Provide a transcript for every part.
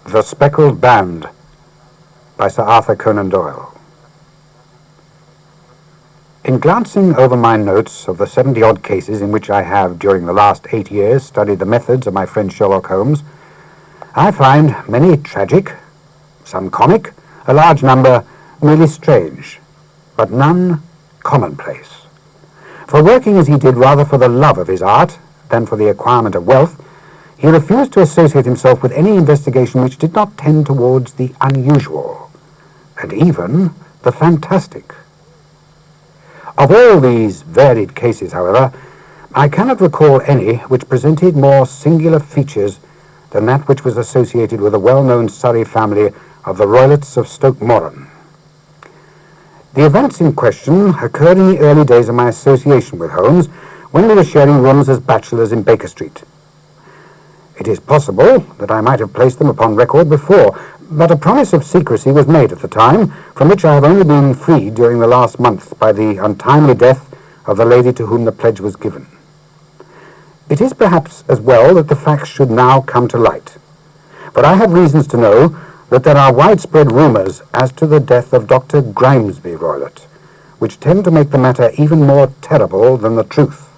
The Speckled Band by Sir Arthur Conan Doyle. In glancing over my notes of the 70-odd cases in which I have, during the last 8 years, studied the methods of my friend Sherlock Holmes, I find many tragic, some comic, a large number merely strange, but none commonplace. For working as he did rather for the love of his art than for the acquirement of wealth, he refused to associate himself with any investigation which did not tend towards the unusual, and even the fantastic. Of all these varied cases, however, I cannot recall any which presented more singular features than that which was associated with the well-known Surrey family of the Roylotts of Stoke Moran. The events in question occurred in the early days of my association with Holmes, when we were sharing rooms as bachelors in Baker Street. It is possible that I might have placed them upon record before, but a promise of secrecy was made at the time, from which I have only been freed during the last month by the untimely death of the lady to whom the pledge was given. It is perhaps as well that the facts should now come to light, for I have reasons to know that there are widespread rumours as to the death of Dr. Grimesby Roylott, which tend to make the matter even more terrible than the truth.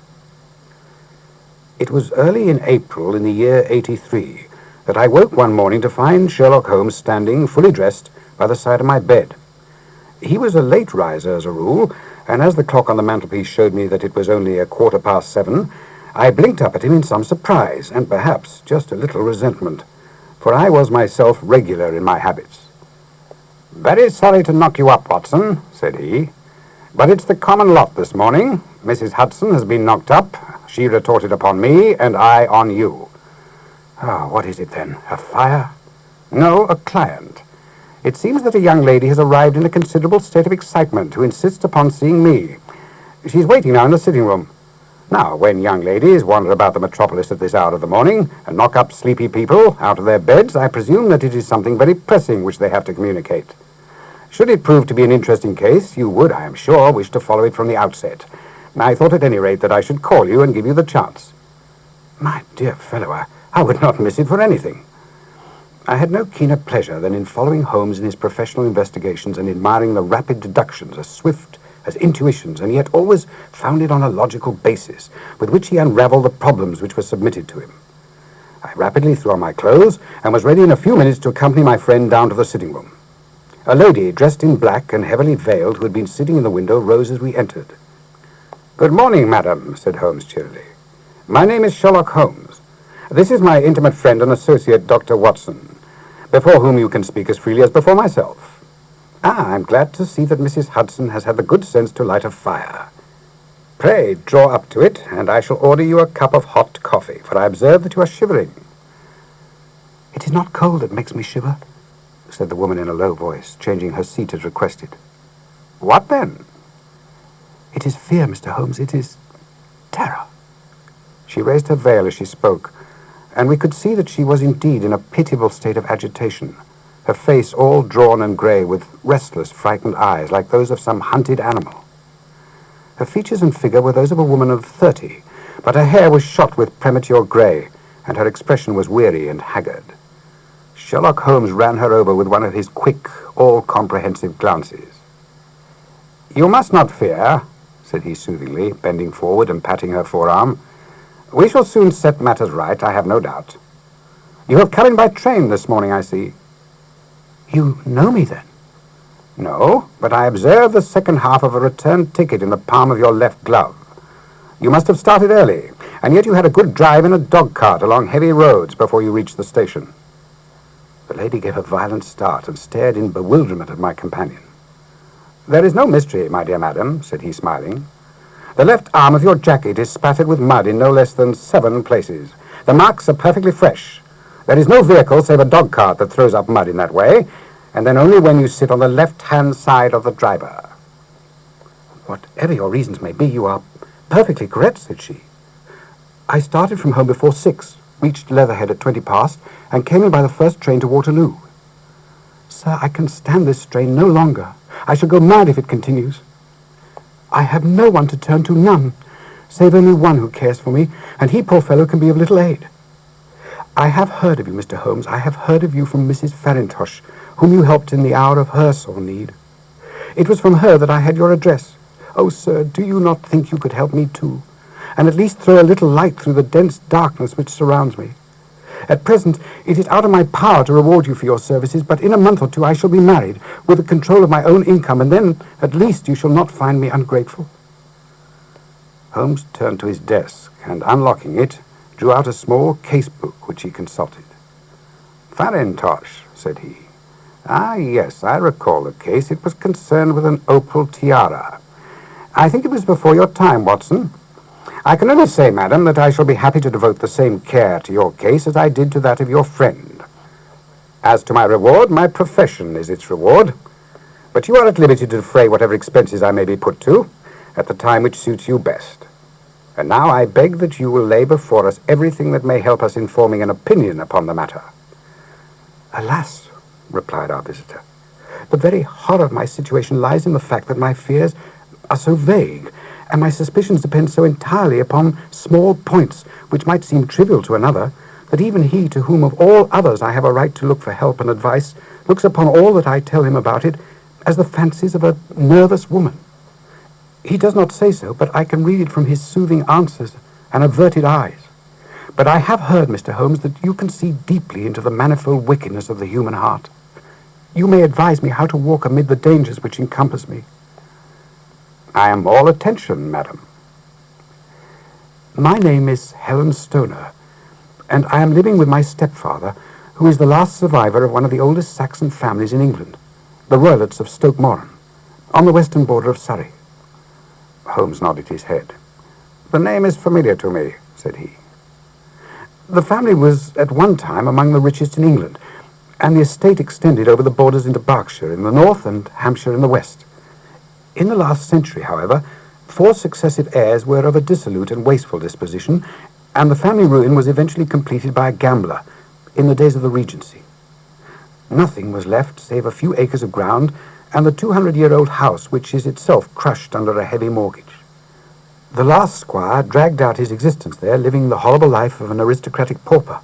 It was early in April in the year 83 that I woke one morning to find Sherlock Holmes standing, fully dressed, by the side of my bed. He was a late riser as a rule, and as the clock on the mantelpiece showed me that it was only 7:15, I blinked up at him in some surprise, and perhaps just a little resentment, for I was myself regular in my habits. "Very sorry to knock you up, Watson," said he, "but it's the common lot this morning. Mrs. Hudson has been knocked up. She retorted upon me, and I on you." "Ah, what is it then? A fire?" "No, a client. It seems that a young lady has arrived in a considerable state of excitement who insists upon seeing me. She's waiting now in the sitting room. Now, when young ladies wander about the metropolis at this hour of the morning and knock up sleepy people out of their beds, I presume that it is something very pressing which they have to communicate. Should it prove to be an interesting case, you would, I am sure, wish to follow it from the outset. I thought at any rate that I should call you and give you the chance." "My dear fellow, I would not miss it for anything." I had no keener pleasure than in following Holmes in his professional investigations and admiring the rapid deductions, as swift as intuitions, and yet always founded on a logical basis, with which he unravelled the problems which were submitted to him. I rapidly threw on my clothes and was ready in a few minutes to accompany my friend down to the sitting room. A lady, dressed in black and heavily veiled, who had been sitting in the window, rose as we entered. "Good morning, madam," said Holmes cheerily. "My name is Sherlock Holmes. This is my intimate friend and associate, Dr. Watson, before whom you can speak as freely as before myself. I'm glad to see that Mrs. Hudson has had the good sense to light a fire. Pray draw up to it, and I shall order you a cup of hot coffee, for I observe that you are shivering." "It is not cold that makes me shiver," said the woman in a low voice, changing her seat as requested. "What then?" "It is fear, Mr. Holmes. It is terror." She raised her veil as she spoke, and we could see that she was indeed in a pitiable state of agitation, her face all drawn and grey, with restless, frightened eyes like those of some hunted animal. Her features and figure were those of a woman of 30, but her hair was shot with premature grey, and her expression was weary and haggard. Sherlock Holmes ran her over with one of his quick, all-comprehensive glances. "You must not fear," said he soothingly, bending forward and patting her forearm. "We shall soon set matters right, I have no doubt. You have come in by train this morning, I see." "You know me, then?" "No, but I observe the second half of a return ticket in the palm of your left glove. You must have started early, and yet you had a good drive in a dog-cart along heavy roads before you reached the station." The lady gave a violent start and stared in bewilderment at my companion. "There is no mystery, my dear madam," said he, smiling. "The left arm of your jacket is spattered with mud in no less than 7 places. The marks are perfectly fresh. There is no vehicle save a dog-cart that throws up mud in that way, and then only when you sit on the left-hand side of the driver." "Whatever your reasons may be, you are perfectly correct," said she. "I started from home before 6, reached Leatherhead at 20 past, and came in by the first train to Waterloo. Sir, I can stand this strain no longer. I shall go mad if it continues. I have no one to turn to, none, save only one who cares for me, and he, poor fellow, can be of little aid. I have heard of you, Mr. Holmes. I have heard of you from Mrs. Farintosh, whom you helped in the hour of her sore need. It was from her that I had your address. Oh, sir, do you not think you could help me too, and at least throw a little light through the dense darkness which surrounds me? At present, it is out of my power to reward you for your services, but in a month or two I shall be married, with the control of my own income, and then, at least, you shall not find me ungrateful. Holmes turned to his desk, and unlocking it, drew out a small case-book which he consulted. "Farintosh," said he. "Ah, yes, I recall the case. It was concerned with an opal tiara. I think it was before your time, Watson. I can only say, madam, that I shall be happy to devote the same care to your case as I did to that of your friend. As to my reward, my profession is its reward. But you are at liberty to defray whatever expenses I may be put to, at the time which suits you best. And now I beg that you will lay before us everything that may help us in forming an opinion upon the matter." "Alas," replied our visitor, "the very horror of my situation lies in the fact that my fears are so vague, and my suspicions depend so entirely upon small points which might seem trivial to another, that even he to whom of all others I have a right to look for help and advice looks upon all that I tell him about it as the fancies of a nervous woman. He does not say so, but I can read it from his soothing answers and averted eyes. But I have heard, Mr. Holmes, that you can see deeply into the manifold wickedness of the human heart. You may advise me how to walk amid the dangers which encompass me." "I am all attention, madam." "My name is Helen Stoner, and I am living with my stepfather, who is the last survivor of one of the oldest Saxon families in England, the Roylotts of Stoke Moran, on the western border of Surrey." Holmes nodded his head. "The name is familiar to me," said he. "The family was at one time among the richest in England, and the estate extended over the borders into Berkshire in the north and Hampshire in the west. In the last century, however, 4 successive heirs were of a dissolute and wasteful disposition, and the family ruin was eventually completed by a gambler in the days of the Regency. Nothing was left save a few acres of ground and the 200-year-old house, which is itself crushed under a heavy mortgage. The last squire dragged out his existence there, living the horrible life of an aristocratic pauper.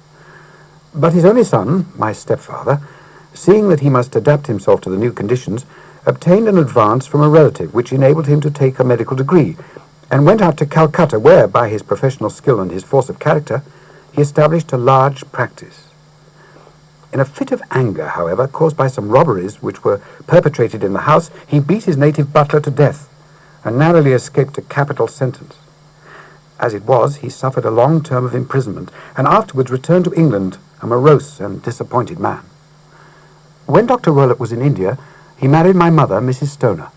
But his only son, my stepfather, seeing that he must adapt himself to the new conditions, obtained an advance from a relative which enabled him to take a medical degree, and went out to Calcutta, where, by his professional skill and his force of character, he established a large practice. In a fit of anger, however, caused by some robberies which were perpetrated in the house, he beat his native butler to death, and narrowly escaped a capital sentence. As it was, he suffered a long term of imprisonment, and afterwards returned to England, a morose and disappointed man. When Dr. Roylott was in India, he married my mother, Mrs. Stoner,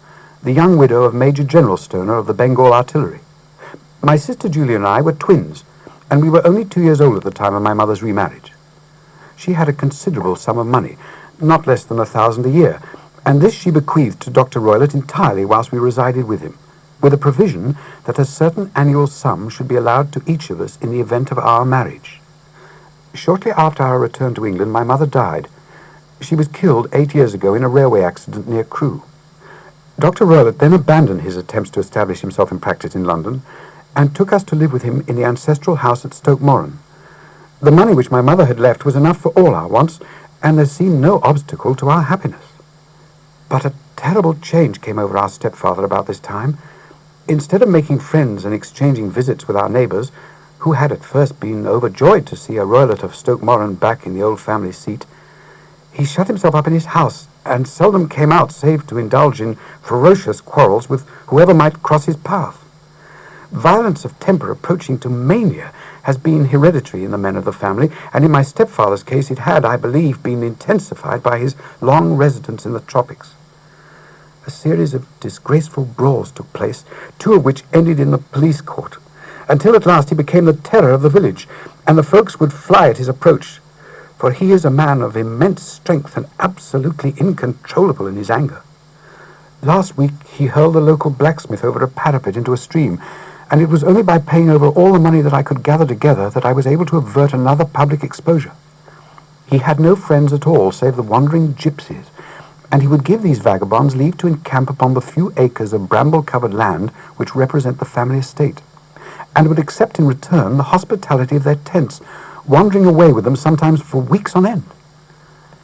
the young widow of Major General Stoner of the Bengal Artillery. My sister Julia and I were twins, and we were only 2 years old at the time of my mother's remarriage. She had a considerable sum of money, not less than 1,000 a year, and this she bequeathed to Dr. Roylott entirely whilst we resided with him, with a provision that a certain annual sum should be allowed to each of us in the event of our marriage. Shortly after our return to England, my mother died. She was killed 8 years ago in a railway accident near Crewe. Dr. Roylott then abandoned his attempts to establish himself in practice in London, and took us to live with him in the ancestral house at Stoke Moran. The money which my mother had left was enough for all our wants, and there seemed no obstacle to our happiness. But a terrible change came over our stepfather about this time. Instead of making friends and exchanging visits with our neighbours, who had at first been overjoyed to see a Roylott of Stoke Moran back in the old family seat, he shut himself up in his house, and seldom came out save to indulge in ferocious quarrels with whoever might cross his path. Violence of temper approaching to mania has been hereditary in the men of the family, and in my stepfather's case it had, I believe, been intensified by his long residence in the tropics. A series of disgraceful brawls took place, 2 of which ended in the police court, until at last he became the terror of the village, and the folks would fly at his approach, for he is a man of immense strength and absolutely incontrollable in his anger. Last week he hurled the local blacksmith over a parapet into a stream, and it was only by paying over all the money that I could gather together that I was able to avert another public exposure. He had no friends at all save the wandering gypsies, and he would give these vagabonds leave to encamp upon the few acres of bramble-covered land which represent the family estate, and would accept in return the hospitality of their tents, wandering away with them sometimes for weeks on end.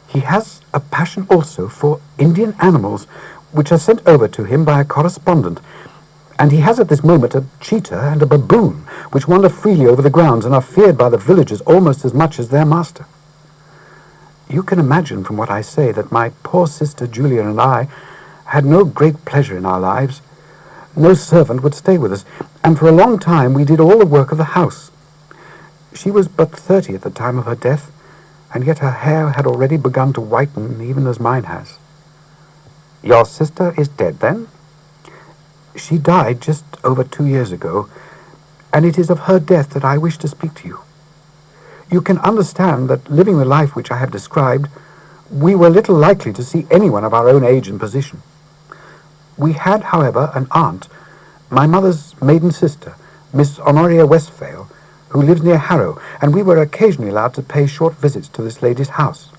He has a passion also for Indian animals, which are sent over to him by a correspondent, and he has at this moment a cheetah and a baboon, which wander freely over the grounds and are feared by the villagers almost as much as their master. You can imagine from what I say that my poor sister Julia and I had no great pleasure in our lives. No servant would stay with us, and for a long time we did all the work of the house. She was but 30 at the time of her death, and yet her hair had already begun to whiten, even as mine has. Your sister is dead, then? She died just over 2 years ago, and it is of her death that I wish to speak to you. You can understand that, living the life which I have described, we were little likely to see anyone of our own age and position. We had, however, an aunt, my mother's maiden sister, Miss Honoria Westphale, who lives near Harrow, and we were occasionally allowed to pay short visits to this lady's house.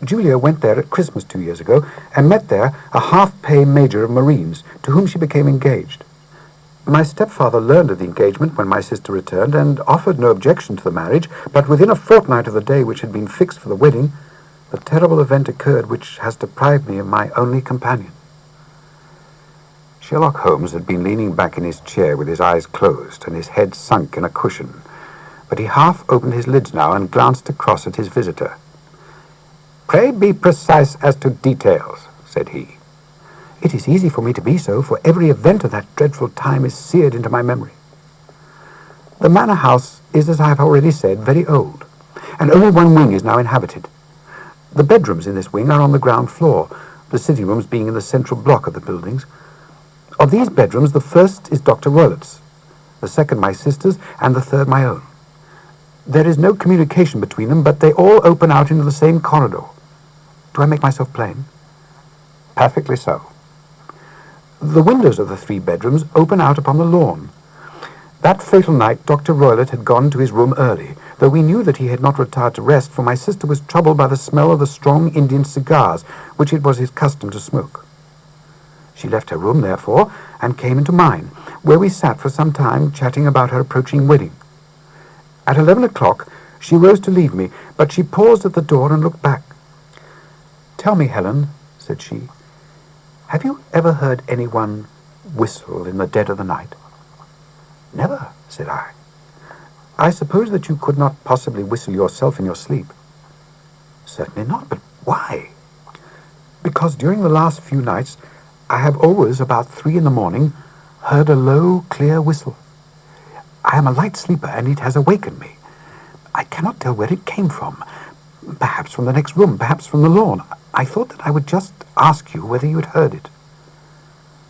Julia went there at Christmas 2 years ago, and met there a half-pay major of Marines, to whom she became engaged. My stepfather learned of the engagement when my sister returned, and offered no objection to the marriage, but within a fortnight of the day which had been fixed for the wedding, the terrible event occurred which has deprived me of my only companion. Sherlock Holmes had been leaning back in his chair with his eyes closed and his head sunk in a cushion, but he half opened his lids now and glanced across at his visitor. "Pray be precise as to details," said he. "It is easy for me to be so, for every event of that dreadful time is seared into my memory. The manor house is, as I have already said, very old, and only one wing is now inhabited. The bedrooms in this wing are on the ground floor, the sitting rooms being in the central block of the buildings. Of these bedrooms, the first is Dr. Roylott's, the second my sister's, and the third my own. There is no communication between them, but they all open out into the same corridor. Do I make myself plain?" "Perfectly so." The windows of the 3 bedrooms open out upon the lawn. That fatal night Dr. Roylott had gone to his room early, though we knew that he had not retired to rest, for my sister was troubled by the smell of the strong Indian cigars which it was his custom to smoke. She left her room, therefore, and came into mine, where we sat for some time chatting about her approaching wedding. At 11 o'clock she rose to leave me, but she paused at the door and looked back. "Tell me, Helen," said she, "have you ever heard anyone whistle in the dead of the night?" "Never," said I. "I suppose that you could not possibly whistle yourself in your sleep?" "Certainly not, but why?" "Because during the last few nights I have always, about 3 in the morning, heard a low, clear whistle. I am a light sleeper, and it has awakened me. I cannot tell where it came from. Perhaps from the next room, perhaps from the lawn. I thought that I would just ask you whether you had heard it."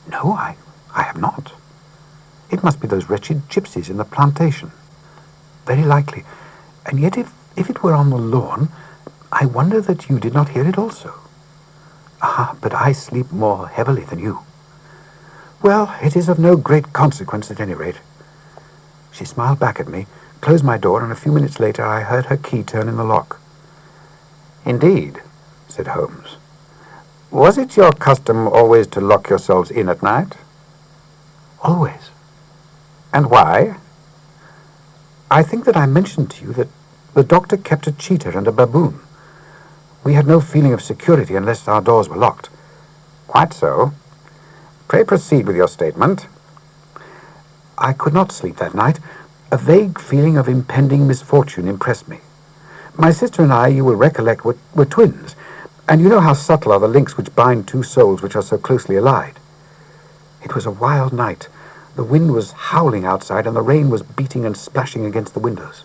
"No, I have not. It must be those wretched gypsies in the plantation." "Very likely. And yet if it were on the lawn, I wonder that you did not hear it also." "Ah, but I sleep more heavily than you." "Well, it is of no great consequence at any rate." She smiled back at me, closed my door, and a few minutes later I heard her key turn in the lock. "Indeed," said Holmes. "Was it your custom always to lock yourselves in at night?" "Always." "And why?" "I think that I mentioned to you that the doctor kept a cheetah and a baboon. We had no feeling of security unless our doors were locked." "Quite so. Pray proceed with your statement." "I could not sleep that night. A vague feeling of impending misfortune impressed me. My sister and I, you will recollect, were twins, and you know how subtle are the links which bind 2 souls which are so closely allied. It was a wild night. The wind was howling outside, and the rain was beating and splashing against the windows.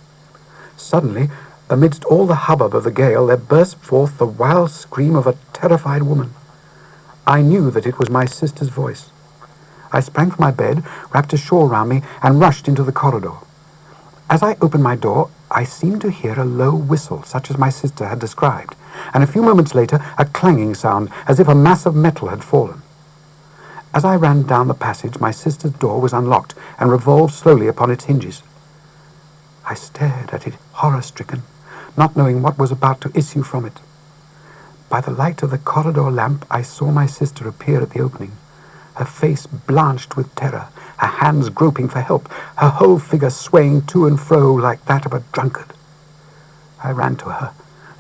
Suddenly, amidst all the hubbub of the gale, there burst forth the wild scream of a terrified woman. I knew that it was my sister's voice. I sprang from my bed, wrapped a shawl round me, and rushed into the corridor. As I opened my door, I seemed to hear a low whistle, such as my sister had described, and a few moments later a clanging sound, as if a mass of metal had fallen. As I ran down the passage, my sister's door was unlocked and revolved slowly upon its hinges. I stared at it, horror-stricken, not knowing what was about to issue from it. By the light of the corridor lamp, I saw my sister appear at the opening, her face blanched with terror, her hands groping for help, her whole figure swaying to and fro like that of a drunkard. I ran to her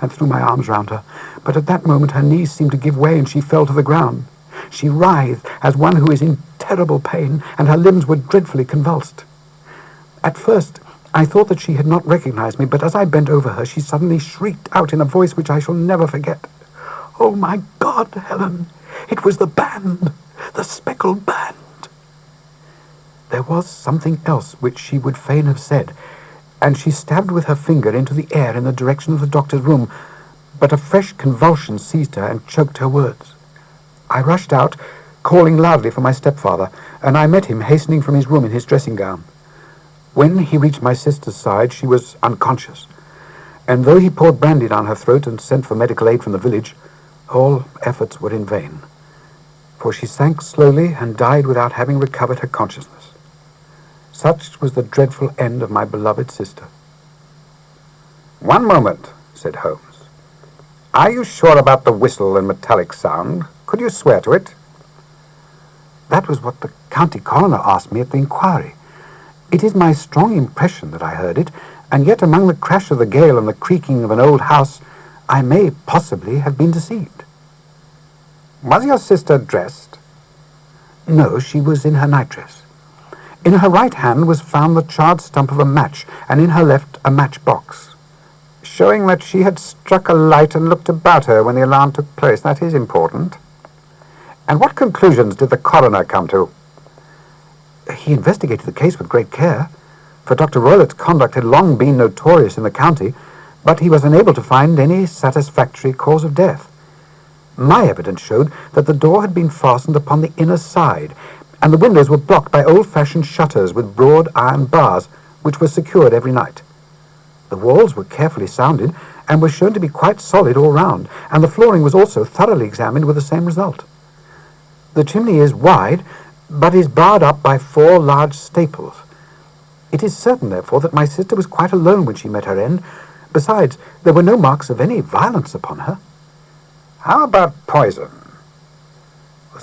and threw my arms round her, but at that moment her knees seemed to give way and she fell to the ground. She writhed as one who is in terrible pain, and her limbs were dreadfully convulsed. At first I thought that she had not recognized me, but as I bent over her she suddenly shrieked out in a voice which I shall never forget, "Oh, my God, Helen! It was the band! The speckled band!" There was something else which she would fain have said, and she stabbed with her finger into the air in the direction of the doctor's room, but a fresh convulsion seized her and choked her words. I rushed out, calling loudly for my stepfather, and I met him hastening from his room in his dressing gown. When he reached my sister's side, she was unconscious, and though he poured brandy down her throat and sent for medical aid from the village, all efforts were in vain, for she sank slowly and died without having recovered her consciousness. Such was the dreadful end of my beloved sister. "One moment," said Holmes. "Are you sure about the whistle and metallic sound? Could you swear to it?" "That was what the county coroner asked me at the inquiry. It is my strong impression that I heard it, and yet among the crash of the gale and the creaking of an old house, I may possibly have been deceived." "Was your sister dressed?" "No, she was in her nightdress. In her right hand was found the charred stump of a match, and in her left a matchbox." "Showing that she had struck a light and looked about her when the alarm took place. That is important. And what conclusions did the coroner come to?" "He investigated the case with great care, for Dr. Roylett's conduct had long been notorious in the county, but he was unable to find any satisfactory cause of death. My evidence showed that the door had been fastened upon the inner side, and the windows were blocked by old-fashioned shutters with broad iron bars, which were secured every night. The walls were carefully sounded, and were shown to be quite solid all round, and the flooring was also thoroughly examined with the same result. The chimney is wide, but is barred up by 4 large staples. It is certain, therefore, that my sister was quite alone when she met her end. Besides, there were no marks of any violence upon her." "How about poison?"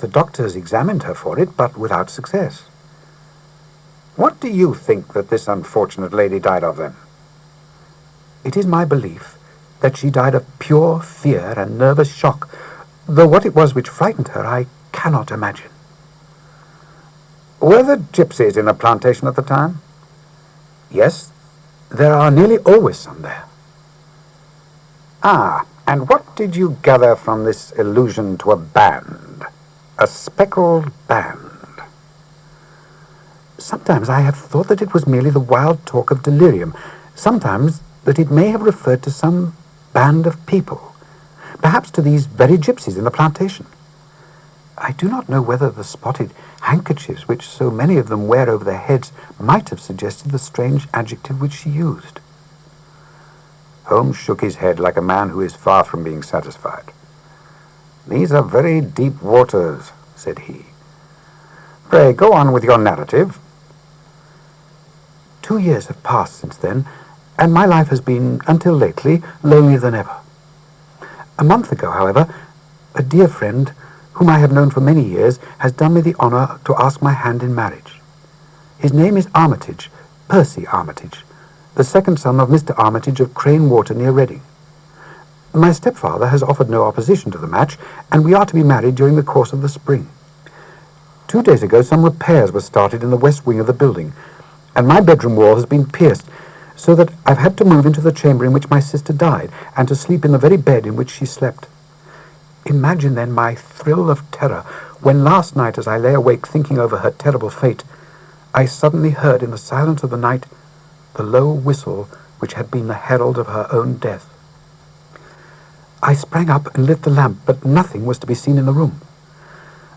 "The doctors examined her for it, but without success." "What do you think that this unfortunate lady died of, then?" "It is my belief that she died of pure fear and nervous shock, though what it was which frightened her I cannot imagine." "Were there gypsies in the plantation at the time?" "Yes, there are nearly always some there." "Ah, and what did you gather from this allusion to a band? A speckled band?" "Sometimes I have thought that it was merely the wild talk of delirium, sometimes that it may have referred to some band of people, perhaps to these very gypsies in the plantation. I do not know whether the spotted handkerchiefs which so many of them wear over their heads might have suggested the strange adjective which she used." Holmes shook his head like a man who is far from being satisfied. "These are very deep waters," said he. "Pray go on with your narrative." 2 years have passed since then, and my life has been, until lately, lonelier than ever. A month ago, however, a dear friend, whom I have known for many years, has done me the honour to ask my hand in marriage. His name is Armitage, Percy Armitage, the second son of Mr. Armitage of Crane Water near Reading. My stepfather has offered no opposition to the match, and we are to be married during the course of the spring. 2 days ago some repairs were started in the west wing of the building, and my bedroom wall has been pierced, so that I've had to move into the chamber in which my sister died, and to sleep in the very bed in which she slept. Imagine then my thrill of terror when last night, as I lay awake thinking over her terrible fate, I suddenly heard in the silence of the night the low whistle which had been the herald of her own death. I sprang up and lit the lamp, but nothing was to be seen in the room.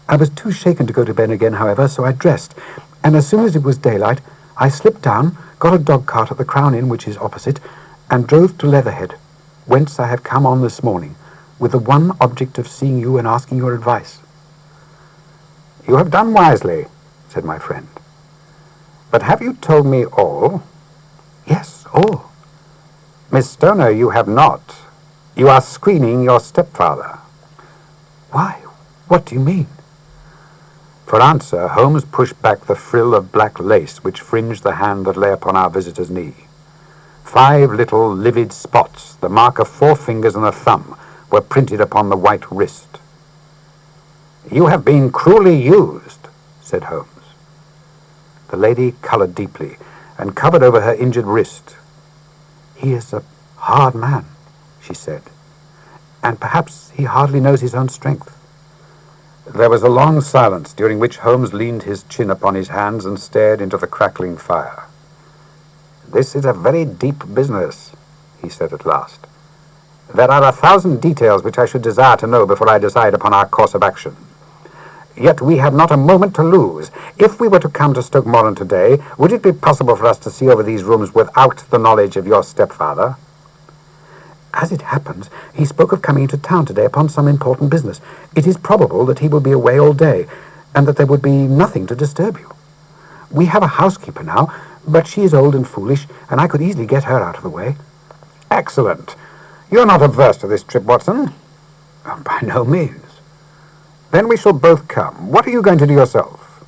I was too shaken to go to bed again, however, so I dressed, and as soon as it was daylight, I slipped down, got a dog-cart at the Crown Inn, which is opposite, and drove to Leatherhead, whence I have come on this morning, with the one object of seeing you and asking your advice." "You have done wisely," said my friend. "But have you told me all?" "Yes, all." "Miss Stoner, you have not. You are screening your stepfather." "Why? What do you mean?" For answer, Holmes pushed back the frill of black lace which fringed the hand that lay upon our visitor's knee. 5 little livid spots, the mark of 4 fingers and a thumb, were printed upon the white wrist. "You have been cruelly used," said Holmes. The lady coloured deeply and covered over her injured wrist. "He is a hard man," she said, "and perhaps he hardly knows his own strength." There was a long silence, during which Holmes leaned his chin upon his hands and stared into the crackling fire. "This is a very deep business," he said at last. "There are 1,000 details which I should desire to know before I decide upon our course of action. Yet we have not a moment to lose. If we were to come to Stoke Moran today, would it be possible for us to see over these rooms without the knowledge of your stepfather?" "As it happens, he spoke of coming into town today upon some important business. It is probable that he will be away all day, and that there would be nothing to disturb you. We have a housekeeper now, but she is old and foolish, and I could easily get her out of the way." "Excellent. You're not averse to this trip, Watson?" "By no means." "Then we shall both come. What are you going to do yourself?"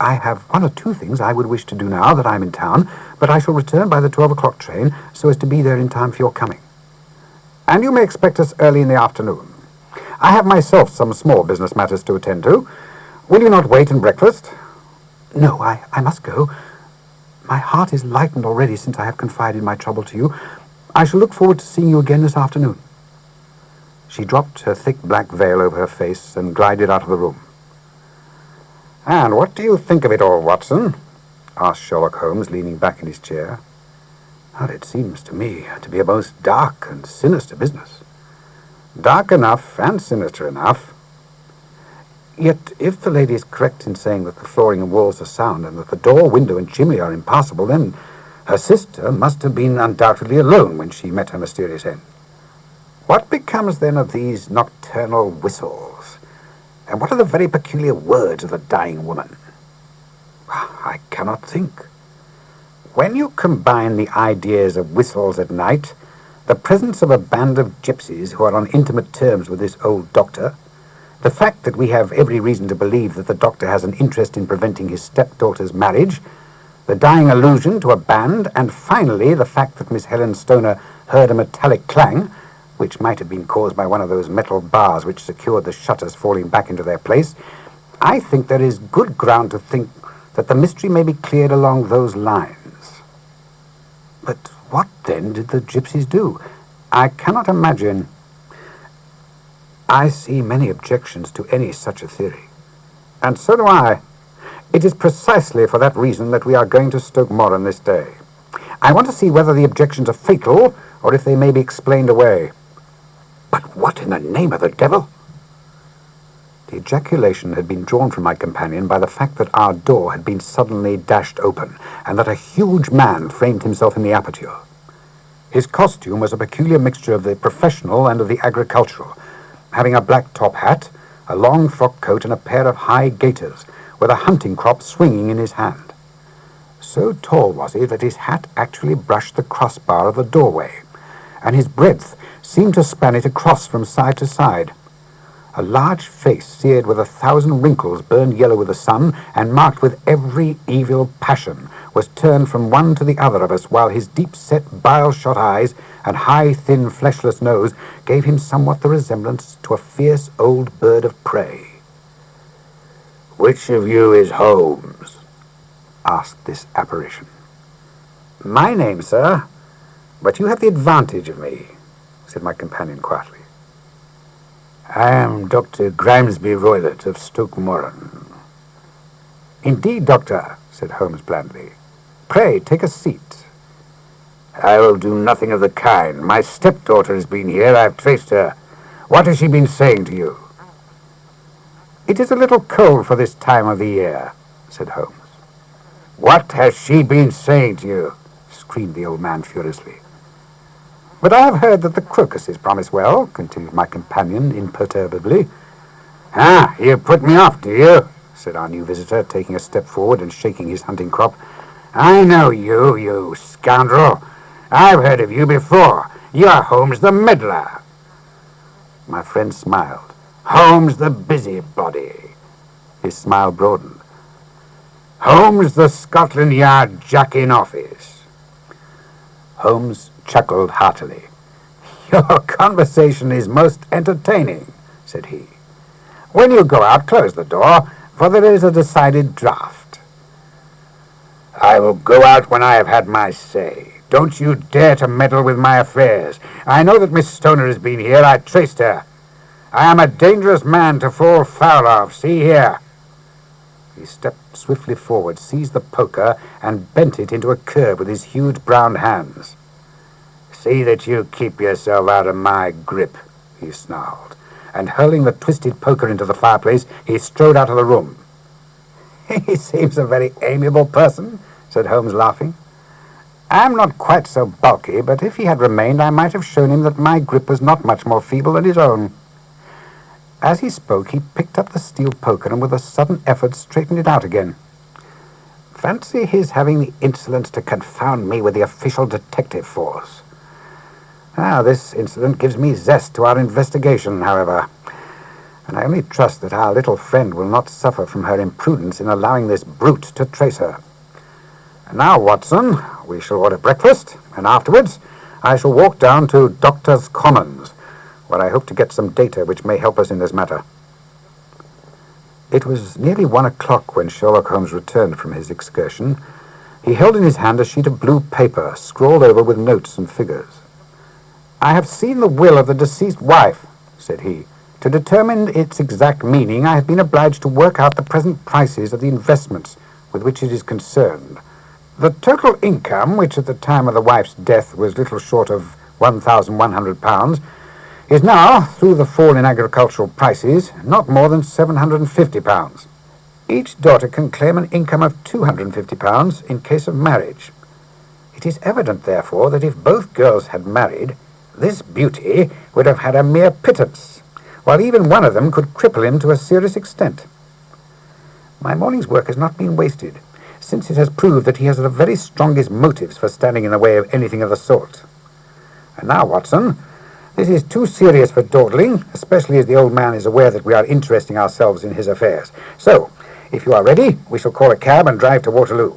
"I have 1 or 2 things I would wish to do now that I am in town, but I shall return by the 12 o'clock train so as to be there in time for your coming." "And you may expect us early in the afternoon. I have myself some small business matters to attend to. Will you not wait and breakfast?" "No, I must go. My heart is lightened already since I have confided my trouble to you. I shall look forward to seeing you again this afternoon." She dropped her thick black veil over her face and glided out of the room. "And what do you think of it all, Watson?" asked Sherlock Holmes, leaning back in his chair. "Well, it seems to me to be a most dark and sinister business." "Dark enough and sinister enough." "Yet if the lady is correct in saying that the flooring and walls are sound and that the door, window, and chimney are impassable, then her sister must have been undoubtedly alone when she met her mysterious end." "What becomes then of these nocturnal whistles? And what are the very peculiar words of the dying woman?" "I cannot think." "When you combine the ideas of whistles at night, the presence of a band of gypsies who are on intimate terms with this old doctor, the fact that we have every reason to believe that the doctor has an interest in preventing his stepdaughter's marriage, the dying allusion to a band, and finally the fact that Miss Helen Stoner heard a metallic clang, which might have been caused by one of those metal bars which secured the shutters falling back into their place, I think there is good ground to think that the mystery may be cleared along those lines." "But what, then, did the gypsies do?" "I cannot imagine." "I see many objections to any such a theory." "And so do I. It is precisely for that reason that we are going to Stoke Moran this day. I want to see whether the objections are fatal, or if they may be explained away." "But what in the name of the devil?" The ejaculation had been drawn from my companion by the fact that our door had been suddenly dashed open, and that a huge man framed himself in the aperture. His costume was a peculiar mixture of the professional and of the agricultural, having a black top hat, a long frock coat, and a pair of high gaiters, with a hunting crop swinging in his hand. So tall was he that his hat actually brushed the crossbar of the doorway, and his breadth seemed to span it across from side to side. A large face, seared with 1,000 wrinkles, burned yellow with the sun, and marked with every evil passion, was turned from one to the other of us, while his deep-set, bile-shot eyes and high, thin, fleshless nose gave him somewhat the resemblance to a fierce old bird of prey. "Which of you is Holmes?" asked this apparition. "My name, sir, but you have the advantage of me," said my companion quietly. "I am Dr. Grimesby Roylott of Stoke Moran." "Indeed, doctor," said Holmes blandly. "Pray, take a seat." "I will do nothing of the kind. My stepdaughter has been here. I have traced her. What has she been saying to you?" "It is a little cold for this time of the year," said Holmes. "What has she been saying to you?" screamed the old man furiously. "But I have heard that the crocuses promise well," continued my companion imperturbably. "Ah, you put me off, do you?" said our new visitor, taking a step forward and shaking his hunting crop. "I know you, you scoundrel. I've heard of you before. You're Holmes the meddler." My friend smiled. "Holmes the busybody." His smile broadened. "Holmes the Scotland Yard Jack in office." Holmes chuckled heartily. "Your conversation is most entertaining," said he. "When you go out, close the door, for there is a decided draught." "I will go out when I have had my say. Don't you dare to meddle with my affairs. I know that Miss Stoner has been here. I traced her. I am a dangerous man to fall foul of. See here." He stepped swiftly forward, seized the poker, and bent it into a curve with his huge brown hands. "See that you keep yourself out of my grip," he snarled, and hurling the twisted poker into the fireplace, he strode out of the room. "He seems a very amiable person," said Holmes, laughing. "I'm not quite so bulky, but if he had remained, I might have shown him that my grip was not much more feeble than his own." As he spoke, he picked up the steel poker and with a sudden effort straightened it out again. "Fancy his having the insolence to confound me with the official detective force. This incident gives me zest to our investigation, however, and I only trust that our little friend will not suffer from her imprudence in allowing this brute to trace her. And now, Watson, we shall order breakfast, and afterwards I shall walk down to Doctor's Commons, where I hope to get some data which may help us in this matter." It was nearly 1 o'clock when Sherlock Holmes returned from his excursion. He held in his hand a sheet of blue paper, scrawled over with notes and figures. "I have seen the will of the deceased wife," said he. "To determine its exact meaning, I have been obliged to work out the present prices of the investments with which it is concerned. The total income, which at the time of the wife's death was little short of £1,100, is now, through the fall in agricultural prices, not more than £750. Each daughter can claim an income of £250 in case of marriage. It is evident, therefore, that if both girls had married, this beauty would have had a mere pittance, while even one of them could cripple him to a serious extent. My morning's work has not been wasted, since it has proved that he has the very strongest motives for standing in the way of anything of the sort. And now, Watson, this is too serious for dawdling, especially as the old man is aware that we are interesting ourselves in his affairs. So, if you are ready, we shall call a cab and drive to Waterloo.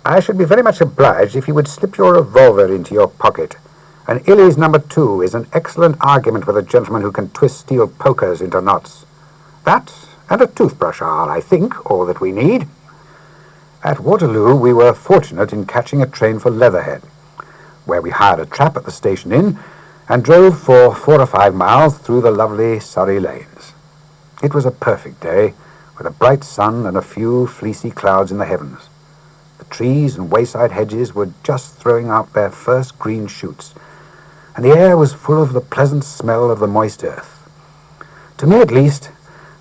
I should be very much obliged if you would slip your revolver into your pocket. An Illy's No. 2 is an excellent argument with a gentleman who can twist steel pokers into knots. That and a toothbrush are, I think, all that we need." At Waterloo we were fortunate in catching a train for Leatherhead, where we hired a trap at the station inn and drove for 4 or 5 miles through the lovely Surrey lanes. It was a perfect day, with a bright sun and a few fleecy clouds in the heavens. The trees and wayside hedges were just throwing out their first green shoots, and the air was full of the pleasant smell of the moist earth. To me, at least,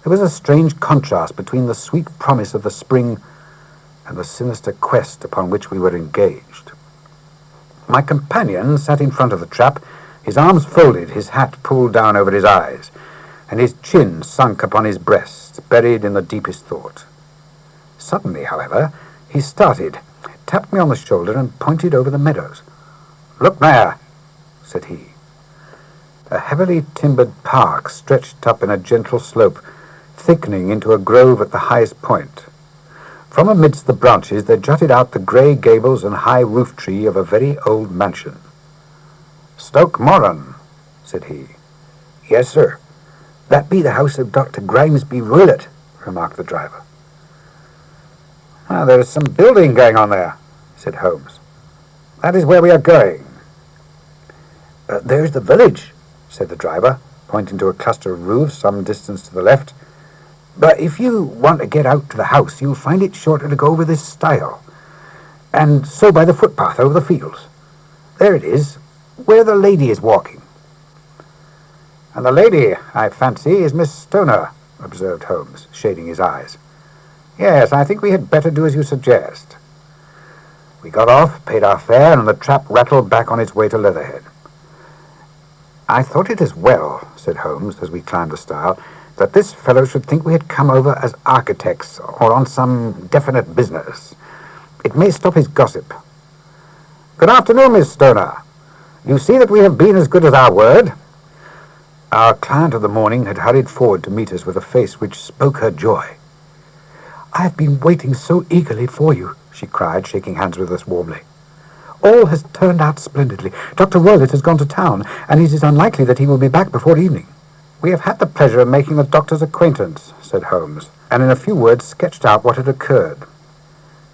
there was a strange contrast between the sweet promise of the spring and the sinister quest upon which we were engaged. My companion sat in front of the trap, his arms folded, his hat pulled down over his eyes, and his chin sunk upon his breast, buried in the deepest thought. Suddenly, however, he started, tapped me on the shoulder, and pointed over the meadows. "Look there," said he. A heavily timbered park stretched up in a gentle slope, thickening into a grove at the highest point. From amidst the branches there jutted out the grey gables and high roof tree of a very old mansion. "Stoke Moran," said he. "Yes, sir. That be the house of Dr. Grimesby Roylott," remarked the driver. "There is some building going on there," said Holmes. "That is where we are going." "There's the village," said the driver, pointing to a cluster of roofs some distance to the left. "But if you want to get out to the house, you'll find it shorter to go over this stile, and so by the footpath over the fields. There it is, where the lady is walking." "And the lady, I fancy, is Miss Stoner," observed Holmes, shading his eyes. "Yes, I think we had better do as you suggest." We got off, paid our fare, and the trap rattled back on its way to Leatherhead. "I thought it as well," said Holmes, as we climbed the stile, "that this fellow should think we had come over as architects or on some definite business. It may stop his gossip. Good afternoon, Miss Stoner. You see that we have been as good as our word." Our client of the morning had hurried forward to meet us with a face which spoke her joy. "I have been waiting so eagerly for you," she cried, shaking hands with us warmly. All has turned out splendidly. Dr. Roylott has gone to town, and it is unlikely that he will be back before evening." "We have had the pleasure of making the doctor's acquaintance," said Holmes, and in a few words sketched out what had occurred.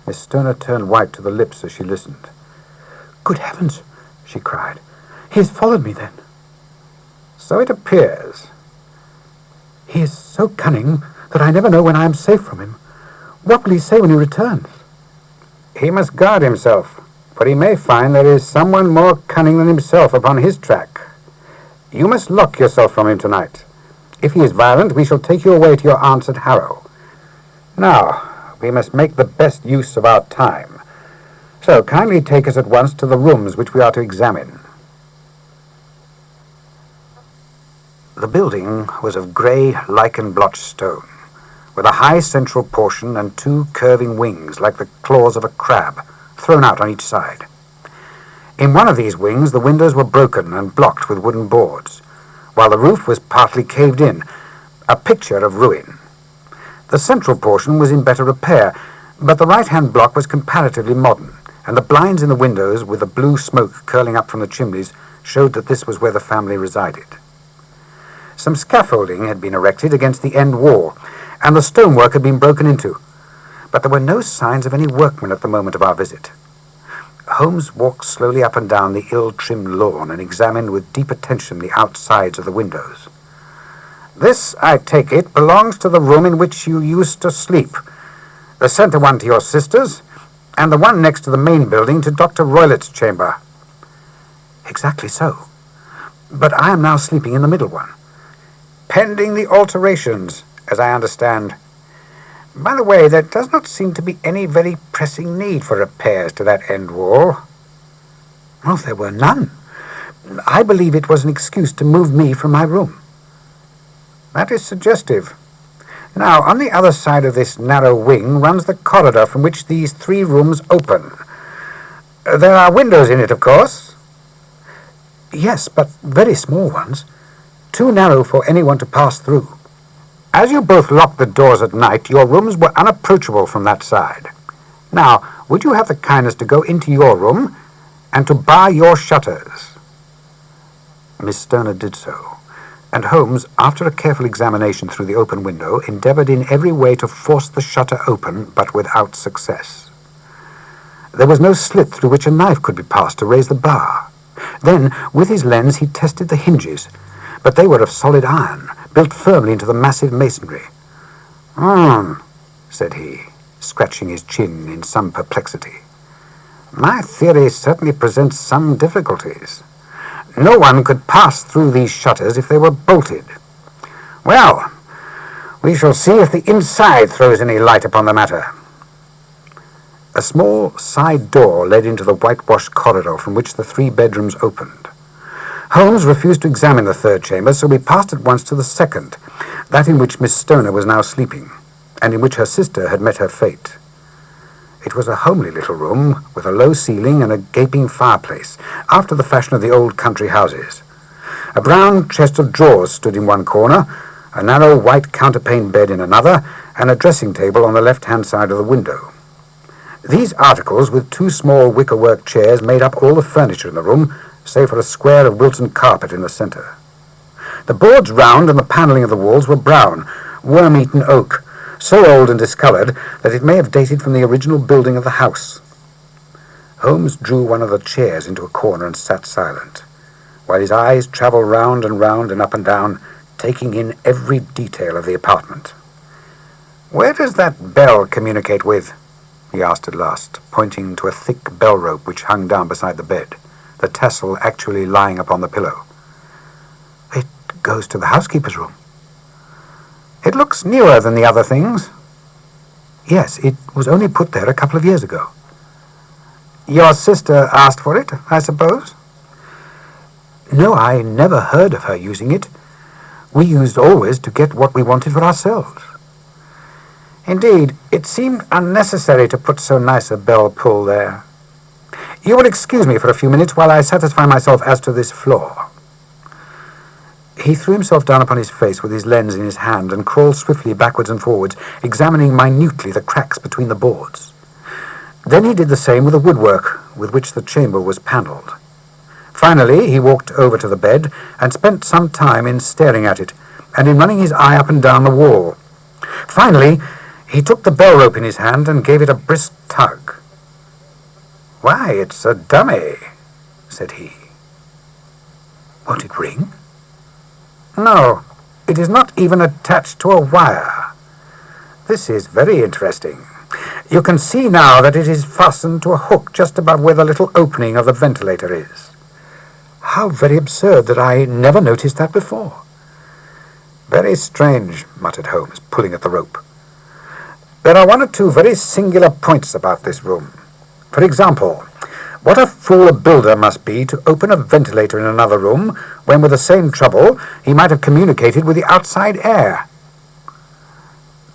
Miss Stoner turned white to the lips as she listened. "Good heavens!" she cried. "He has followed me, then?" "So it appears." "He is so cunning that I never know when I am safe from him. What will he say when he returns?" "He must guard himself, for he may find there is someone more cunning than himself upon his track. You must lock yourself from him tonight. If he is violent, we shall take you away to your aunt's at Harrow. Now, we must make the best use of our time. So kindly take us at once to the rooms which we are to examine." The building was of grey lichen-blotched stone, with a high central portion and two curving wings like the claws of a crab, thrown out on each side. In one of these wings the windows were broken and blocked with wooden boards, while the roof was partly caved in, a picture of ruin. The central portion was in better repair, but the right-hand block was comparatively modern, and the blinds in the windows, with the blue smoke curling up from the chimneys, showed that this was where the family resided. Some scaffolding had been erected against the end wall, and the stonework had been broken into, but there were no signs of any workmen at the moment of our visit. Holmes walked slowly up and down the ill-trimmed lawn and examined with deep attention the outsides of the windows. "This, I take it, belongs to the room in which you used to sleep, the centre one to your sister's, and the one next to the main building to Dr. Roylott's chamber." "Exactly so. But I am now sleeping in the middle one." "Pending the alterations, as I understand. By the way, there does not seem to be any very pressing need for repairs to that end wall." "Oh, there were none. I believe it was an excuse to move me from my room." "That is suggestive. Now, on the other side of this narrow wing runs the corridor from which these three rooms open. There are windows in it, of course?" "Yes, but very small ones, too narrow for anyone to pass through." "As you both locked the doors at night, your rooms were unapproachable from that side. Now, would you have the kindness to go into your room and to bar your shutters?" Miss Stoner did so, and Holmes, after a careful examination through the open window, endeavored in every way to force the shutter open, but without success. There was no slit through which a knife could be passed to raise the bar. Then, with his lens, he tested the hinges, but they were of solid iron, built firmly into the massive masonry. Said he, scratching his chin in some perplexity. "My theory certainly presents some difficulties. No one could pass through these shutters if they were bolted. Well, we shall see if the inside throws any light upon the matter." A small side door led into the whitewashed corridor from which the three bedrooms opened. Holmes refused to examine the third chamber, so we passed at once to the second, that in which Miss Stoner was now sleeping, and in which her sister had met her fate. It was a homely little room, with a low ceiling and a gaping fireplace, after the fashion of the old country houses. A brown chest of drawers stood in one corner, a narrow white counterpane bed in another, and a dressing table on the left-hand side of the window. These articles, with two small wickerwork chairs, made up all the furniture in the room, save for a square of Wilton carpet in the centre. The boards round and the panelling of the walls were brown, worm-eaten oak, so old and discoloured that it may have dated from the original building of the house. Holmes drew one of the chairs into a corner and sat silent, while his eyes travelled round and up and down, taking in every detail of the apartment. "Where does that bell communicate with?" he asked at last, pointing to a thick bell rope which hung down beside the bed, the tassel actually lying upon the pillow. "It goes to the housekeeper's room." "It looks newer than the other things." "Yes, it was only put there a couple of years ago." "Your sister asked for it, I suppose?" "No, I never heard of her using it. We used always to get what we wanted for ourselves." "Indeed, it seemed unnecessary to put so nice a bell-pull there. You will excuse me for a few minutes while I satisfy myself as to this floor." He threw himself down upon his face with his lens in his hand and crawled swiftly backwards and forwards, examining minutely the cracks between the boards. Then he did the same with the woodwork, with which the chamber was panelled. Finally, he walked over to the bed and spent some time in staring at it and in running his eye up and down the wall. Finally, he took the bell rope in his hand and gave it a brisk tug. "Why, it's a dummy," said he. "Won't it ring?" "No, it is not even attached to a wire. This is very interesting. You can see now that it is fastened to a hook just above where the little opening of the ventilator is." "How very absurd that I never noticed that before." "Very strange," muttered Holmes, pulling at the rope. "There are one or two very singular points about this room. For example, what a fool a builder must be to open a ventilator in another room when, with the same trouble, he might have communicated with the outside air."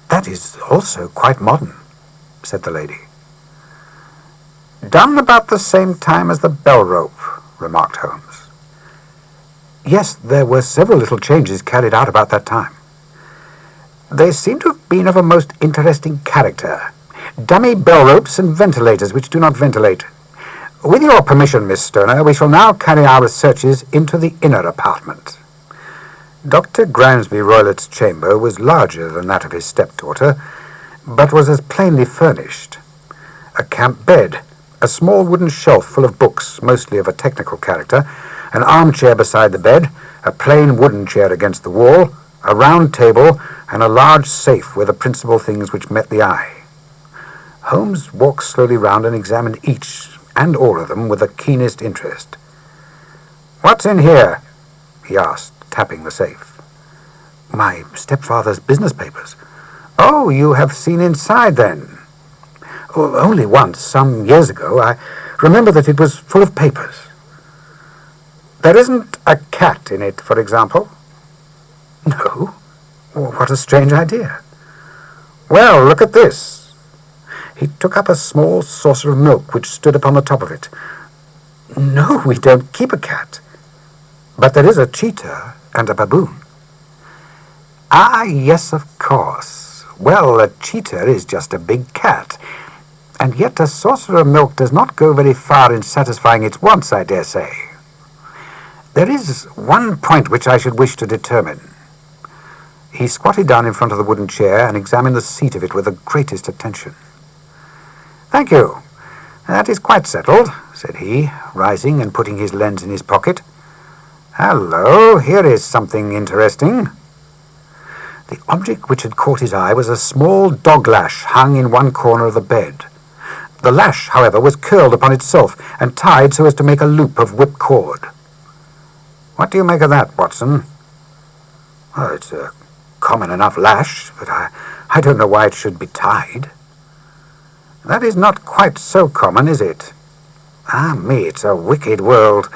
"That is also quite modern," said the lady. "Done about the same time as the bell rope," remarked Holmes. "Yes, there were several little changes carried out about that time." "They seem to have been of a most interesting character. Dummy bell ropes and ventilators which do not ventilate. With your permission, Miss Stoner, we shall now carry our researches into the inner apartment." Dr. Grimesby Roylott's chamber was larger than that of his stepdaughter, but was as plainly furnished. A camp bed, a small wooden shelf full of books, mostly of a technical character, an armchair beside the bed, a plain wooden chair against the wall, a round table, and a large safe were the principal things which met the eye. Holmes walked slowly round and examined each and all of them with the keenest interest. "What's in here?" he asked, tapping the safe. "My stepfather's business papers." "Oh, you have seen inside, then?" "Oh, only once, some years ago. I remember that it was full of papers." "There isn't a cat in it, for example?" "No. What a strange idea." "Well, look at this." He took up a small saucer of milk which stood upon the top of it. "No, we don't keep a cat. But there is a cheetah and a baboon." "Ah, yes, of course. Well, a cheetah is just a big cat, and yet a saucer of milk does not go very far in satisfying its wants, I dare say. There is one point which I should wish to determine." He squatted down in front of the wooden chair and examined the seat of it with the greatest attention. "Thank you. That is quite settled," said he, rising and putting his lens in his pocket. "Hallo, here is something interesting." The object which had caught his eye was a small dog lash hung in one corner of the bed. The lash, however, was curled upon itself and tied so as to make a loop of whipcord. "What do you make of that, Watson?" "Well, it's a common enough lash, but I don't know why it should be tied." "That is not quite so common, is it? Ah me, it's a wicked world,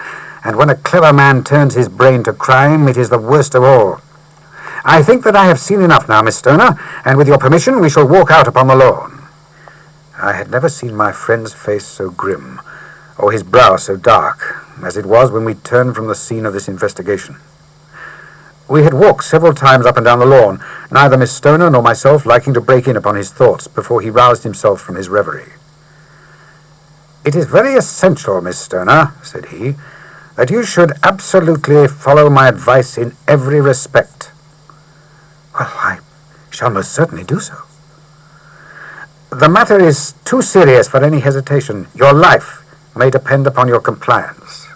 and when a clever man turns his brain to crime, it is the worst of all. I think that I have seen enough now, Miss Stoner, and with your permission we shall walk out upon the lawn." I had never seen my friend's face so grim, or his brow so dark, as it was when we turned from the scene of this investigation. We had walked several times up and down the lawn, neither Miss Stoner nor myself liking to break in upon his thoughts before he roused himself from his reverie. "It is very essential, Miss Stoner," said he, "that you should absolutely follow my advice in every respect." "Well, I shall most certainly do so." "The matter is too serious for any hesitation. Your life may depend upon your compliance."